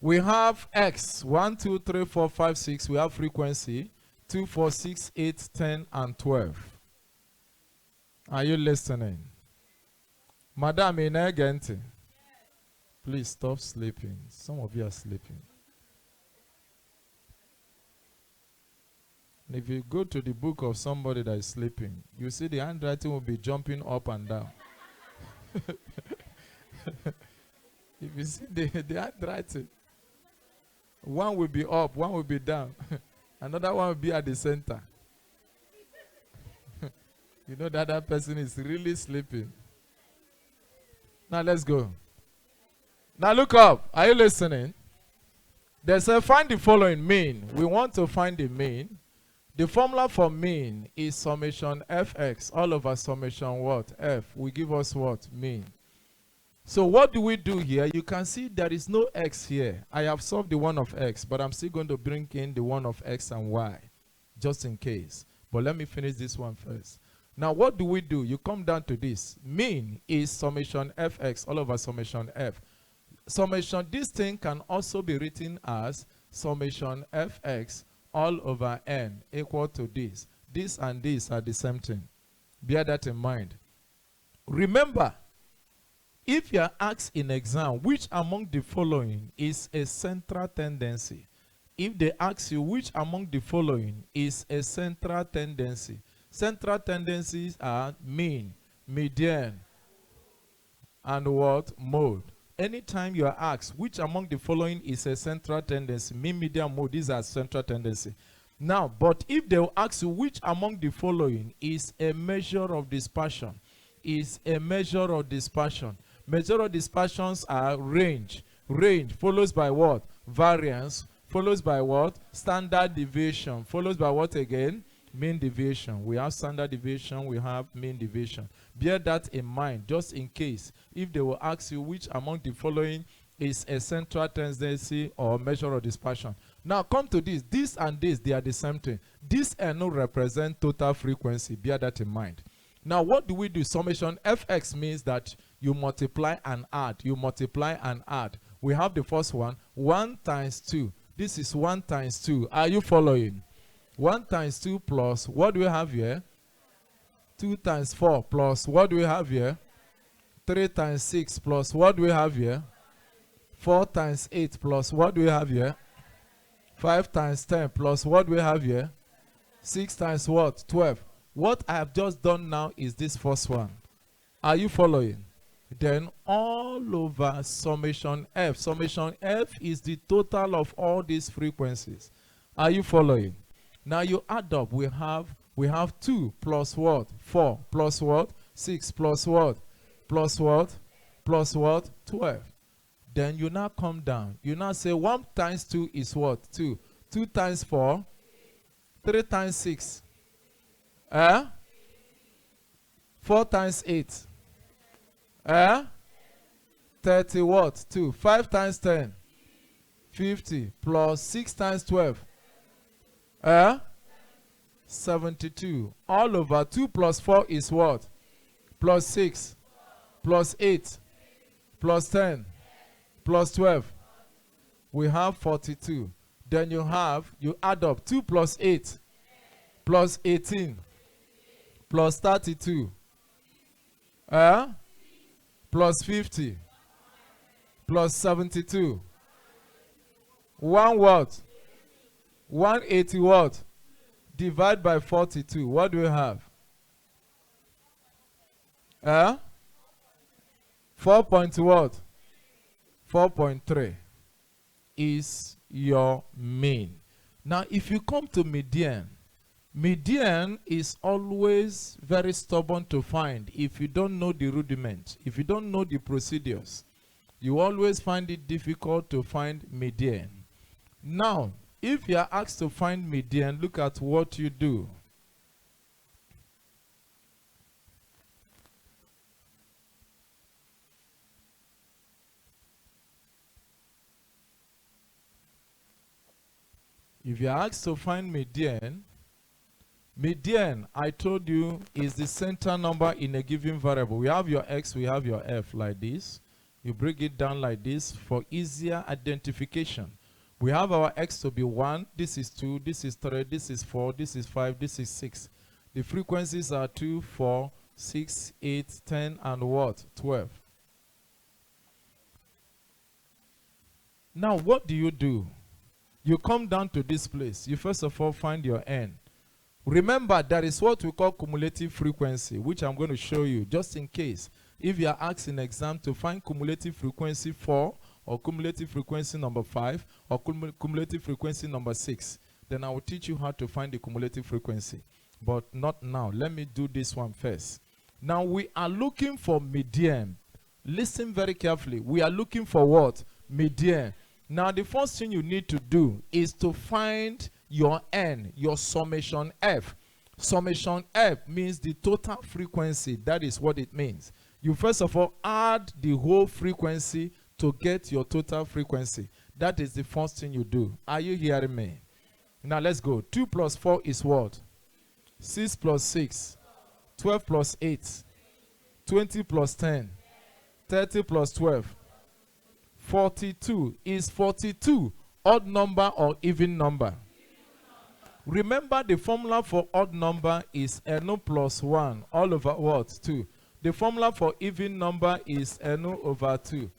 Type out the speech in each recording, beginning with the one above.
We have X, 1, 2, 3, 4, 5, 6. We have frequency, 2, 4, 6, 8, 10, and 12. Are you listening? Madam Inegenti, please stop sleeping. Some of you are sleeping. And if you go to the book of somebody that is sleeping, you see the handwriting will be jumping up and down. If you see the handwriting, one will be up, one will be down. Another one will be at the center. You know that that person is really sleeping. Now let's go. Now look up. Are you listening? They say find the following mean. We want to find the mean. The formula for mean is summation fx all over summation what? F. Will give us what? Mean. So what do we do here? You can see there is no x here. I have solved the one of x, but I'm still going to bring in the one of x and y, just in case. But let me finish this one first. Now what do? You come down to this. Mean is summation fx all over summation f. Summation, this thing can also be written as summation fx all over n equal to this. This and this are the same thing. Bear that in mind. Remember, if you are asked in exam, which among the following is a central tendency? If they ask you which among the following is a central tendency, central tendencies are mean, median, and what? Mode. Anytime you are asked which among the following is a central tendency, mean, median, mode, these are central tendency. Now, but if they will ask you which among the following is a measure of dispersion, is a measure of dispersion. Measure of dispersions are range. Range follows by what? Variance. Follows by what? Standard deviation. Follows by what again? Mean deviation. We have standard deviation, we have mean deviation. Bear that in mind, just in case, if they will ask you which among the following is a central tendency or measure of dispersion. Now come to this. This and this, they are the same thing. This and no represent total frequency. Bear that in mind. Now what do? Summation fx means that you multiply and add. You multiply and add. We have the first one, 1 times 2. This is 1 times 2. Are you following? 1 times 2 plus, what do we have here? 2 times 4 plus, what do we have here? 3 times 6 plus, what do we have here? 4 times 8 plus, what do we have here? 5 times 10 plus, what do we have here? 6 times what? 12. What I have just done now is this first one. Are you following? Then all over summation f. Summation f is the total of all these frequencies. Are you following? Now you add up. We have 2 plus what? 4 plus what? 6 plus what? Plus what? Plus what? 12. Then you now come down. You now say 1 times 2 is what? 2. 2 times 4. 3 times 6. 4 times 8. 30 what? 2. 5 times 10. 50 plus 6 times 12. 72. All over 2 plus 4 is what? Plus 6. Plus 8. Plus 10. Plus 12. We have 42. Then you add up 2 plus 8. Plus 18. Plus 32. Plus 50. Plus 72. 1 what? 180 what? Divide by 42. What do we have? 4 point what? 4.3 is your mean. Now, if you come to median, median is always very stubborn to find if you don't know the rudiments. If you don't know the procedures, you always find it difficult to find median. Now, if you are asked to find median, look at what you do. If you are asked to find median, median, I told you, is the center number in a given variable. We have your x, we have your f like this. You break it down like this for easier identification. We have our x to be 1, this is 2, this is 3, this is 4, this is 5, this is 6. The frequencies are 2, 4, 6, 8, 10, and what? 12. Now, what do? You come down to this place. You first of all find your n. Remember, there is what we call cumulative frequency, which I'm going to show you just in case. If you are asked in exam to find cumulative frequency 4, or cumulative frequency number 5, or cumulative frequency number 6, then I will teach you how to find the cumulative frequency. But not now. Let me do this one first. Now, we are looking for median. Listen very carefully. We are looking for what? Median. Now, the first thing you need to do is to find your n, your summation f. Summation f means the total frequency. That is what it means. You first of all add the whole frequency to get your total frequency. That is the first thing you do. Are you hearing me? Now, let's go. 2 plus 4 is what? 6 plus 6. 12 plus 8. 20 plus 10. 30 plus 12. 42. Is 42 odd number or even number? Remember, the formula for odd number is n plus 1 all over what? 2. The formula for even number is n over 2.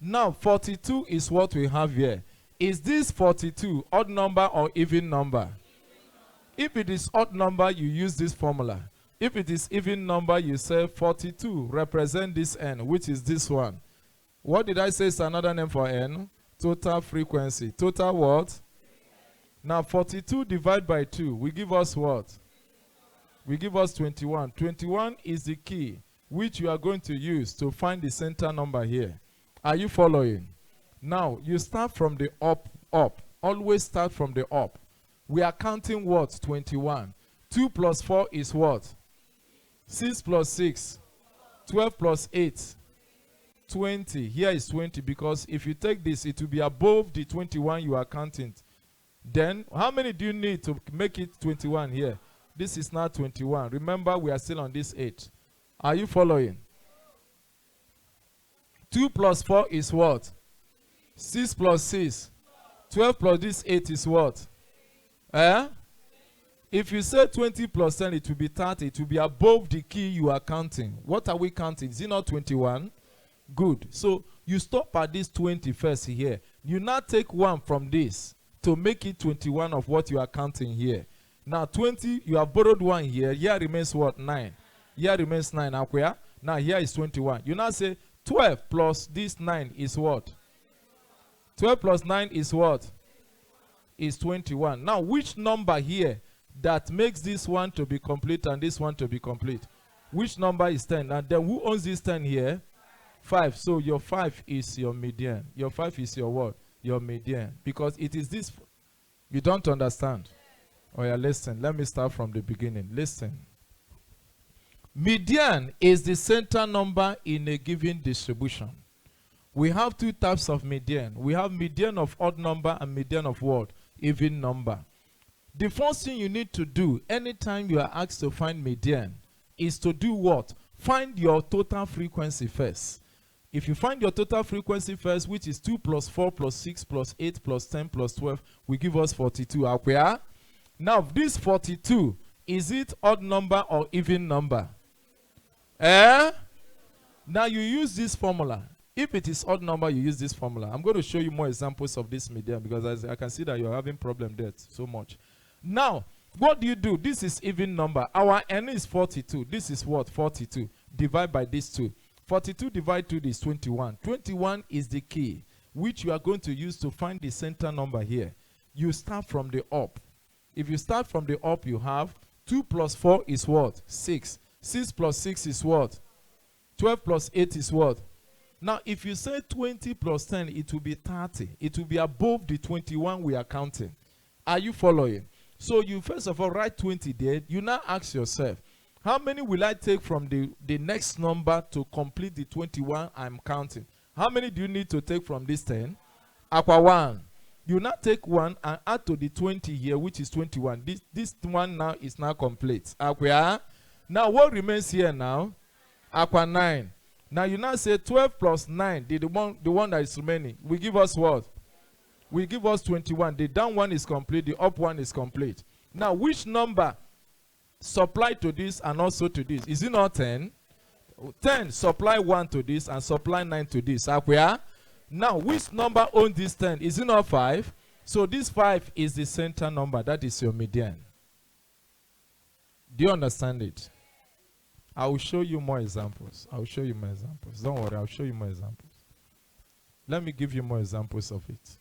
Now, 42 is what we have here. Is this 42 odd number or even number? If it is odd number, you use this formula. If it is even number, you say 42 represent this n, which is this one. What did I say is another name for n? Total frequency. Total what? Now, 42 divided by 2 will give us what? Will give us 21. 21 is the key which you are going to use to find the center number here. Are you following? Now, you start from the up. Always start from the up. We are counting what? 21. 2 plus 4 is what? 6 plus 6. 12 plus 8. 20. Here is 20 because if you take this, it will be above the 21 you are counting. Then, how many do you need to make it 21 here? This is not 21. Remember, we are still on this 8. Are you following? 2 plus 4 is what? 6 plus 6. 12 plus this 8 is what? If you say 20 plus 10, it will be 30. It will be above the key you are counting. What are we counting? Is it not 21? Good. So you stop at this 20 first here. You now take 1 from this to make it 21 of what you are counting here. Now 20, you have borrowed 1 here. Here remains what? 9. Here remains 9. Now here is 21. You now say 12 plus this 9 is what? 12 plus 9 is what? Is 21. Now, which number here that makes this one to be complete and this one to be complete? Which number is 10? And then who owns this 10 here? 5. So your 5 is your median. Your 5 is your what? Your median. Because it is this. You don't understand? Oh yeah, listen. Let me start from the beginning. Listen. Median is the center number in a given distribution. We have 2 types of median. We have median of odd number and median of what? Even number. The first thing you need to do anytime you are asked to find median is to do what? Find your total frequency first. If you find your total frequency first, which is 2 plus 4 plus 6 plus 8 plus 10 plus 12, will give us 42. Now, this 42, is it odd number or even number? Now, you use this formula. If it is odd number, you use this formula. I'm going to show you more examples of this median because I can see that you're having problem there so much. Now, what do? This is even number. Our n is 42. This is what? 42. Divide by these 2. 42 divided 2 is 21. 21 is the key, which you are going to use to find the center number here. You start from the up. If you start from the up, you have 2 plus 4 is what? 6. 6 plus 6 is what? 12 plus 8 is what? Now, if you say 20 plus 10, it will be 30. It will be above the 21 we are counting. Are you following? So you first of all write 20 there. You now ask yourself, how many will I take from the next number to complete the 21 I'm counting? How many do you need to take from this 10? 1. You now take 1 and add to the 20 here, which is 21. This one now is now complete. Now, what remains here now? 9. Now you now say 12 plus 9, the one that is remaining, will give us what? Will give us 21. The down one is complete, the up one is complete. Now, which number supply to this and also to this? Is it not 10? 10 supply 1 to this and supply 9 to this. Now, which number owns this 10? Is it not 5? So this 5 is the center number. That is your median. Do you understand it? I will show you more examples. I will show you more examples. Don't worry, I'll show you more examples. Let me give you more examples of it.